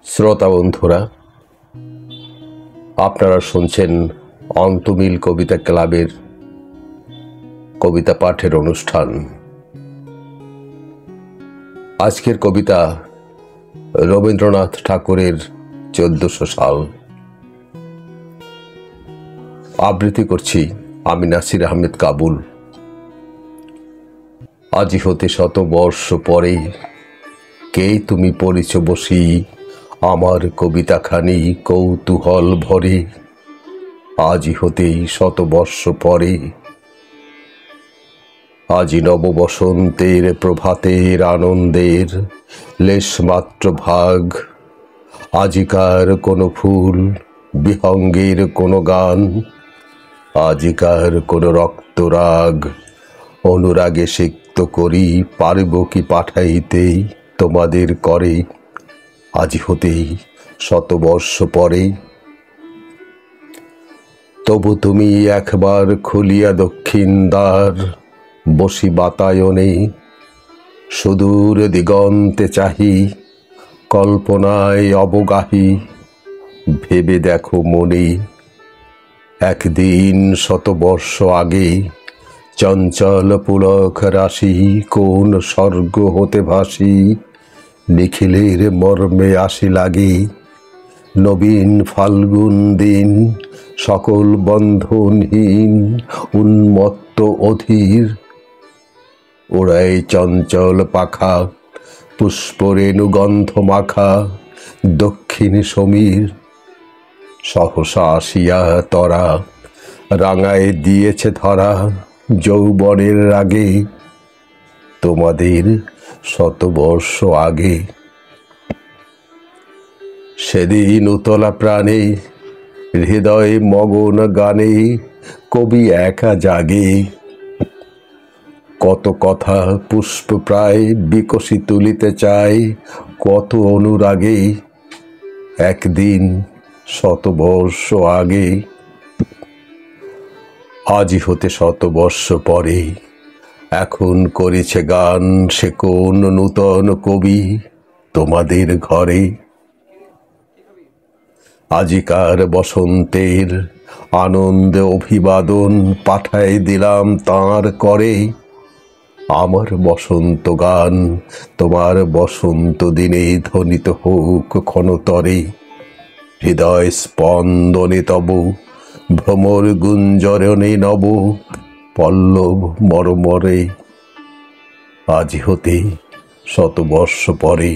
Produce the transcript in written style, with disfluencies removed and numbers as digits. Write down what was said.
শ্রোতা বন্ধুরা, আপনারা শুনছেন অন্তমিল কবিতা ক্লাবের কবিতা পাঠের অনুষ্ঠান। আজকের কবিতা রবীন্দ্রনাথ ঠাকুরের 1400 সাল। আবৃত্তি করছি আমি নাসির আহমেদ কাবুল। আজি হতে 100 বর্ষ পরে কে তুমি পড়িছ বসি আমার কবিতাখানি কৌতূহল ভরে। আজি হতেই 100 বর্ষ পরে, আজি নব বসন্তের প্রভাতের আনন্দের লেশমাত্র ভাগ। আজিকার কোনো ফুল, বিহঙ্গের কোনো গান, আজিকার কোনো রক্তরাগ অনুরাগে সিক্ত করি পারব কি পাঠাইতে তোমাদের করে। আজি হতেই 100 বর্ষ পরে, তবু তুমি একবার খুলিয়া দক্ষিণ দ্বার বসি বাতায়নে, সুদূর দিগন্তে চাহি কল্পনায় অবগাহী। ভেবে দেখো মনে, একদিন 100 বর্ষ আগে চঞ্চল পুলক রাশি কোন স্বর্গ হতে ভাসি নিখিলের মর্মে আসি লাগে। নবীন ফাল্গুন দিন সকল বন্ধনহীন উন্মত্ত অধীর, ওড়াই চঞ্চল পাখা পুষ্পরেণু গন্ধ মাখা দক্ষিণ সমীর। সহসা আসিয়া তরা রাঙায় দিয়েছে ধরা যৌবনের রাগে তোমাদের 100 বর্ষ আগে। সেদিন উতলা প্রাণে হৃদয় মগন গানে কবি একা জাগে। কত কথা পুষ্প প্রায় বিকশি তুলিতে চায় কত অনুরাগে, একদিন 100 বর্ষ আগে। আজি হতে 100 বর্ষ পরে এখন করেছে গান সে কোন নূতন কবি তোমাদের ঘরে। আজিকার বসন্তের আনন্দে অভিবাদন পাঠাই দিলাম তাঁর করে। আমার বসন্ত গান তোমার বসন্ত দিনে ধ্বনিত হোক ক্ষণতরে। হৃদয় স্পন্দনে তব ভ্রমর গুঞ্জরণে নব পল্লব মরমরে। আজি হতে 100 বর্ষ পরে।